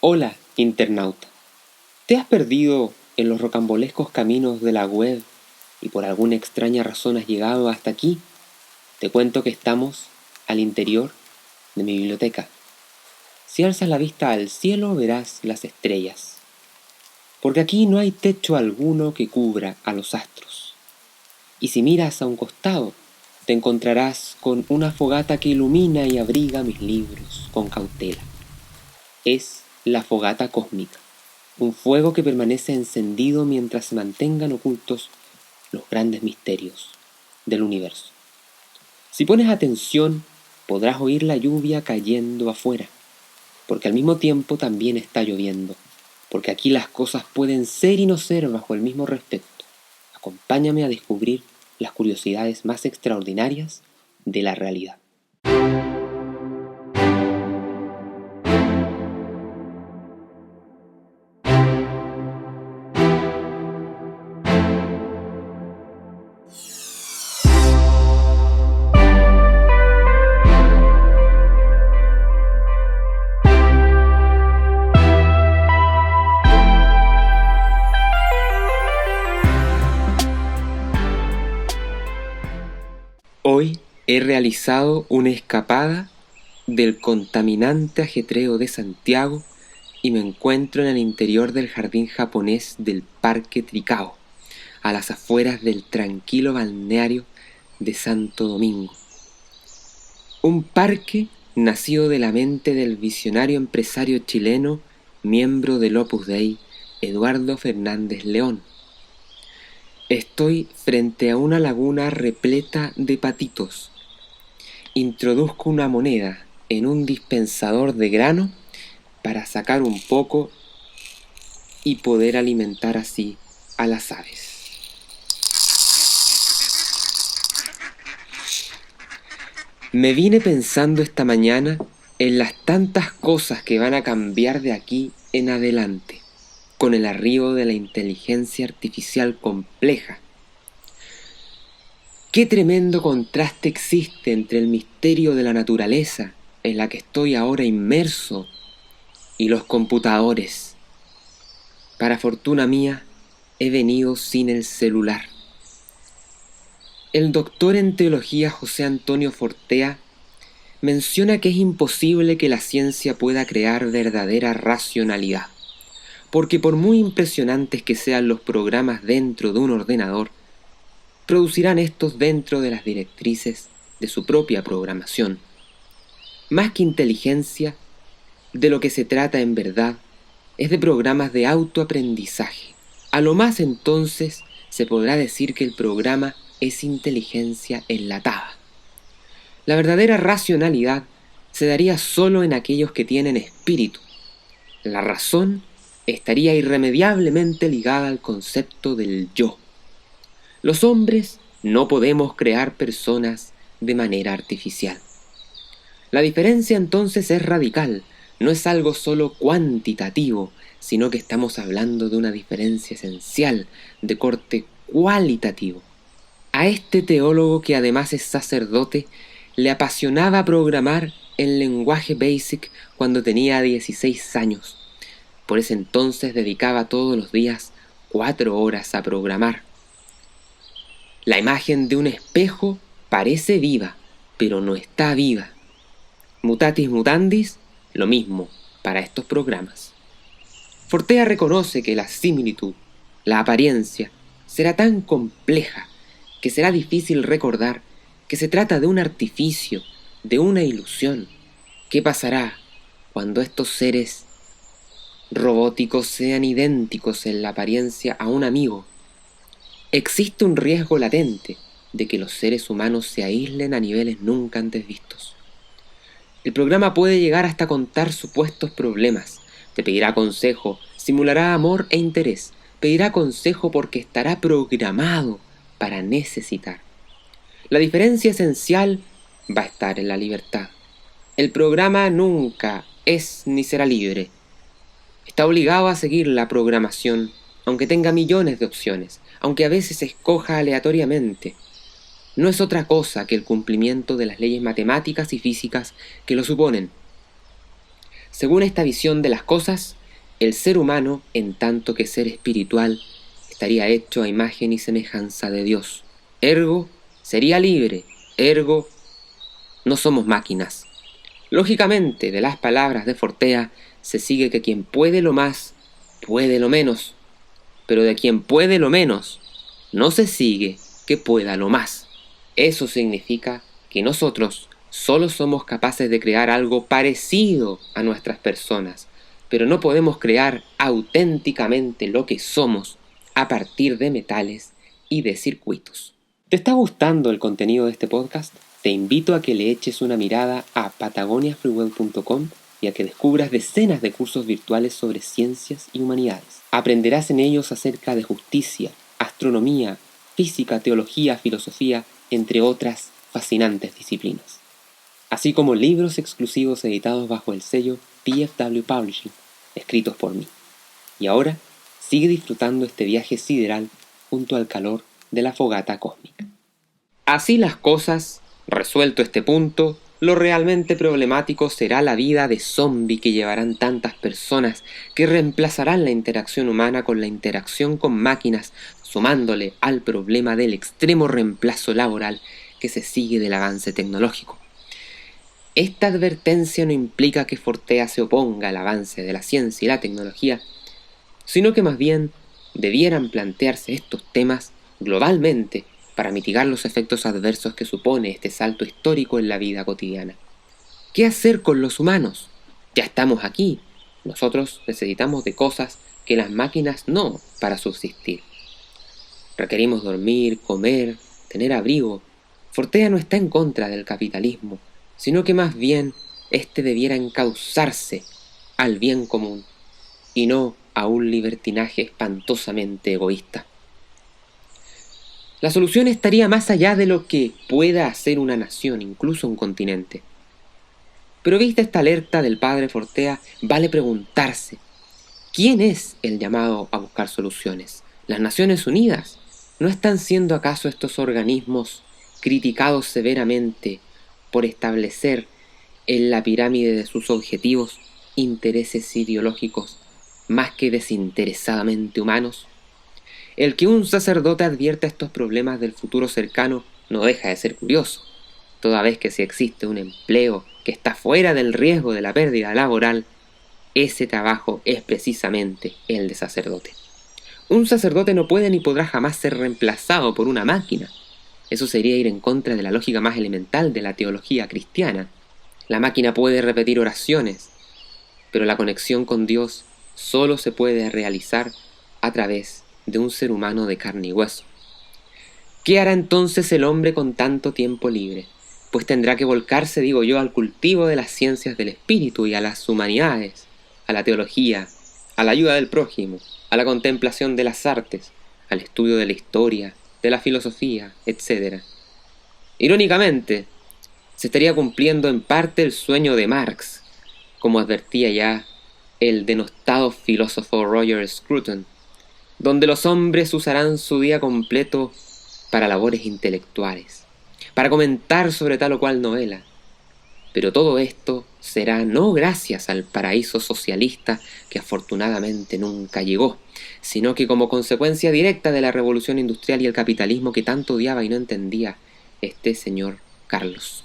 Hola, internauta. ¿Te has perdido en los rocambolescos caminos de la web y por alguna extraña razón has llegado hasta aquí? Te cuento que estamos al interior de mi biblioteca. Si alzas la vista al cielo verás las estrellas, porque aquí no hay techo alguno que cubra a los astros. Y si miras a un costado, te encontrarás con una fogata que ilumina y abriga mis libros con cautela. Es la fogata cósmica, un fuego que permanece encendido mientras se mantengan ocultos los grandes misterios del universo. Si pones atención, podrás oír la lluvia cayendo afuera, porque al mismo tiempo también está lloviendo, porque aquí las cosas pueden ser y no ser bajo el mismo respecto. Acompáñame a descubrir las curiosidades más extraordinarias de la realidad. Hoy he realizado una escapada del contaminante ajetreo de Santiago y me encuentro en el interior del jardín japonés del Parque Tricao, a las afueras del tranquilo balneario de Santo Domingo. Un parque nacido de la mente del visionario empresario chileno, miembro del Opus Dei, Eduardo Fernández León. Estoy frente a una laguna repleta de patitos. Introduzco una moneda en un dispensador de grano para sacar un poco y poder alimentar así a las aves. Me vine pensando esta mañana en las tantas cosas que van a cambiar de aquí en adelante con el arribo de la inteligencia artificial compleja. Qué tremendo contraste existe entre el misterio de la naturaleza en la que estoy ahora inmerso y los computadores. Para fortuna mía, he venido sin el celular. El doctor en teología José Antonio Fortea menciona que es imposible que la ciencia pueda crear verdadera racionalidad, porque por muy impresionantes que sean los programas dentro de un ordenador, producirán estos dentro de las directrices de su propia programación. Más que inteligencia, de lo que se trata en verdad es de programas de autoaprendizaje. A lo más entonces se podrá decir que el programa es inteligencia enlatada. La verdadera racionalidad se daría solo en aquellos que tienen espíritu. La razón estaría irremediablemente ligada al concepto del yo. Los hombres no podemos crear personas de manera artificial. La diferencia entonces es radical, no es algo solo cuantitativo, sino que estamos hablando de una diferencia esencial, de corte cualitativo. A este teólogo, que además es sacerdote, le apasionaba programar en lenguaje BASIC cuando tenía 16 años. Por ese entonces dedicaba todos los días 4 horas a programar. La imagen de un espejo parece viva, pero no está viva. Mutatis mutandis, lo mismo para estos programas. Fortea reconoce que la similitud, la apariencia, será tan compleja que será difícil recordar que se trata de un artificio, de una ilusión. ¿Qué pasará cuando estos seres robóticos sean idénticos en la apariencia a un amigo? Existe un riesgo latente de que los seres humanos se aíslen a niveles nunca antes vistos. El programa puede llegar hasta contar supuestos problemas, te pedirá consejo, simulará amor e interés, pedirá consejo porque estará programado para necesitar. La diferencia esencial va a estar en la libertad. El programa nunca es ni será libre. Está obligado a seguir la programación, aunque tenga millones de opciones, aunque a veces escoja aleatoriamente. No es otra cosa que el cumplimiento de las leyes matemáticas y físicas que lo suponen. Según esta visión de las cosas, el ser humano, en tanto que ser espiritual, estaría hecho a imagen y semejanza de Dios. Ergo, sería libre. Ergo, no somos máquinas. Lógicamente, de las palabras de Fortea, se sigue que quien puede lo más, puede lo menos. Pero de quien puede lo menos, no se sigue que pueda lo más. Eso significa que nosotros solo somos capaces de crear algo parecido a nuestras personas, pero no podemos crear auténticamente lo que somos a partir de metales y de circuitos. ¿Te está gustando el contenido de este podcast? Te invito a que le eches una mirada a patagoniafreewell.com y a que descubras decenas de cursos virtuales sobre ciencias y humanidades. Aprenderás en ellos acerca de justicia, astronomía, física, teología, filosofía, entre otras fascinantes disciplinas. Así como libros exclusivos editados bajo el sello PFW Publishing, escritos por mí. Y ahora, sigue disfrutando este viaje sideral junto al calor de la fogata cósmica. Así las cosas, resuelto este punto, lo realmente problemático será la vida de zombie que llevarán tantas personas, que reemplazarán la interacción humana con la interacción con máquinas, sumándole al problema del extremo reemplazo laboral que se sigue del avance tecnológico. Esta advertencia no implica que Fortea se oponga al avance de la ciencia y la tecnología, sino que más bien debieran plantearse estos temas globalmente para mitigar los efectos adversos que supone este salto histórico en la vida cotidiana. ¿Qué hacer con los humanos? Ya estamos aquí. Nosotros necesitamos de cosas que las máquinas no para subsistir. Requerimos dormir, comer, tener abrigo. Fortea no está en contra del capitalismo, sino que más bien éste debiera encauzarse al bien común y no a un libertinaje espantosamente egoísta. La solución estaría más allá de lo que pueda hacer una nación, incluso un continente. Pero vista esta alerta del padre Fortea, vale preguntarse, ¿quién es el llamado a buscar soluciones? ¿Las Naciones Unidas? ¿No están siendo acaso estos organismos criticados severamente por establecer en la pirámide de sus objetivos intereses ideológicos más que desinteresadamente humanos? El que un sacerdote advierta estos problemas del futuro cercano no deja de ser curioso, toda vez que si existe un empleo que está fuera del riesgo de la pérdida laboral, ese trabajo es precisamente el de sacerdote. Un sacerdote no puede ni podrá jamás ser reemplazado por una máquina. Eso sería ir en contra de la lógica más elemental de la teología cristiana. La máquina puede repetir oraciones, pero la conexión con Dios solo se puede realizar a través de un ser humano de carne y hueso. ¿Qué hará entonces el hombre con tanto tiempo libre? Pues tendrá que volcarse, digo yo, al cultivo de las ciencias del espíritu y a las humanidades, a la teología, a la ayuda del prójimo, a la contemplación de las artes, al estudio de la historia, de la filosofía, etc. Irónicamente, se estaría cumpliendo en parte el sueño de Marx, como advertía ya el denostado filósofo Roger Scruton, donde los hombres usarán su día completo para labores intelectuales, para comentar sobre tal o cual novela. Pero todo esto será no gracias al paraíso socialista que afortunadamente nunca llegó, sino que como consecuencia directa de la revolución industrial y el capitalismo que tanto odiaba y no entendía este señor Carlos.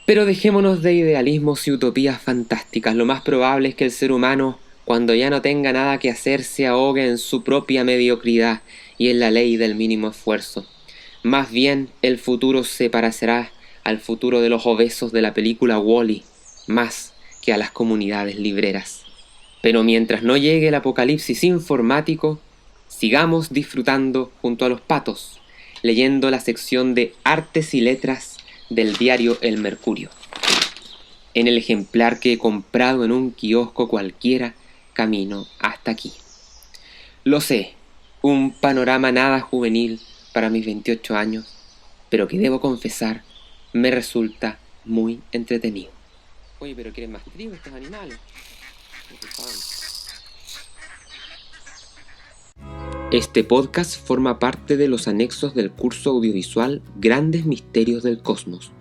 Pero dejémonos de idealismos y utopías fantásticas. Lo más probable es que el ser humano, cuando ya no tenga nada que hacer, se ahogue en su propia mediocridad y en la ley del mínimo esfuerzo. Más bien, el futuro se parecerá al futuro de los obesos de la película Wall-E, más que a las comunidades libreras. Pero mientras no llegue el apocalipsis informático, sigamos disfrutando junto a los patos, leyendo la sección de Artes y Letras del diario El Mercurio, en el ejemplar que he comprado en un kiosco cualquiera camino hasta aquí. Lo sé, un panorama nada juvenil para mis 28 años, pero que debo confesar me resulta muy entretenido. Oye, pero ¿quieren más trigo estos animales? Este podcast forma parte de los anexos del curso audiovisual Grandes Misterios del Cosmos,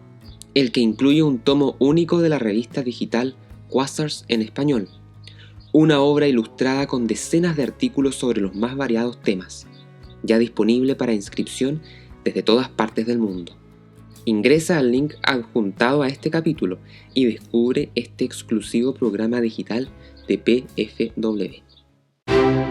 el que incluye un tomo único de la revista digital Quasars en español, una obra ilustrada con decenas de artículos sobre los más variados temas, ya disponible para inscripción desde todas partes del mundo. Ingresa al link adjuntado a este capítulo y descubre este exclusivo programa digital de PFW.